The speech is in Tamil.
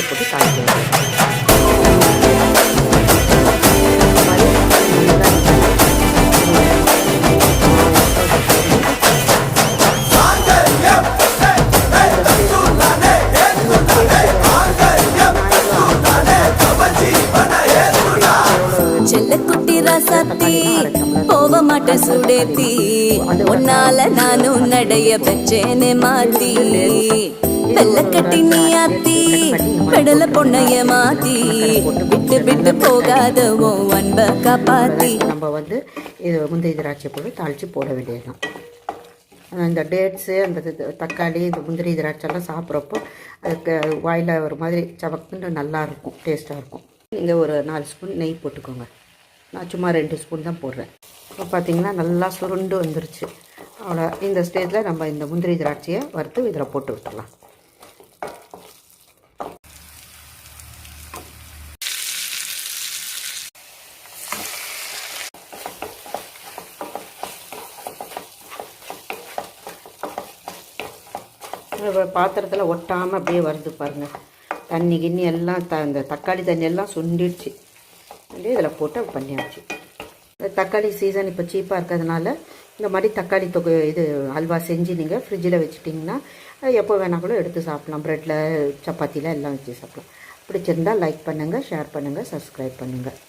அதில் போட்டு தாளிக்க செல்லக்குட்டி ராசாத்தி போக மாட்டேன் சுடேத்தி உன்னால நானும் நடைய பெற்றேனே மாத்தி வெள்ளக்கட்டி நீ ஆத்தி பெடல பொண்ணைய மாத்தி விட்டு விட்டு போகாதவோ அன்ப காப்பாத்தி. நம்ம வந்து இது முந்திரி திராட்சை போட்டு தாளித்து போட வேண்டியதுதான். இந்த டேட்ஸு அந்த தக்காளி இந்த முந்திரி திராட்சைலாம் சாப்பிட்றப்போ அதுக்கு வாயில் ஒரு மாதிரி சவக்குன்னு நல்லாயிருக்கும், டேஸ்ட்டாக இருக்கும். நீங்கள் ஒரு 4 ஸ்பூன் நெய் போட்டுக்கோங்க. நான் சும்மா 2 ஸ்பூன் தான் போடுறேன். இப்போ பார்த்தீங்கன்னா நல்லா சுருண்டு வந்துருச்சு. அவ்வளோ இந்த ஸ்டேஜில் நம்ம இந்த முந்திரி திராட்சையை வறுத்து இதில் போட்டு விட்டுடலாம். பாத்திரத்தில் ஒட்டாமல் அப்படியே வருது பாருங்கள். தண்ணி கிண்ணி எல்லாம் இந்த தக்காளி தண்ணி எல்லாம் சுண்டிடுச்சு. அப்படியே இதில் போட்டு பண்ணியாச்சு. இந்த தக்காளி சீசன் இப்போ சீப்பாக இருக்கிறதுனால இந்த மாதிரி தக்காளி இது அல்வா செஞ்சு நீங்கள் ஃப்ரிட்ஜில் வச்சுட்டிங்கன்னா எப்போ வேணால் கூட எடுத்து சாப்பிட்லாம். ப்ரெட்டில் சப்பாத்தியில் எல்லாம் வச்சு சாப்பிட்லாம். பிடிச்சிருந்தால் லைக் பண்ணுங்கள், ஷேர் பண்ணுங்கள், சப்ஸ்கிரைப் பண்ணுங்கள்.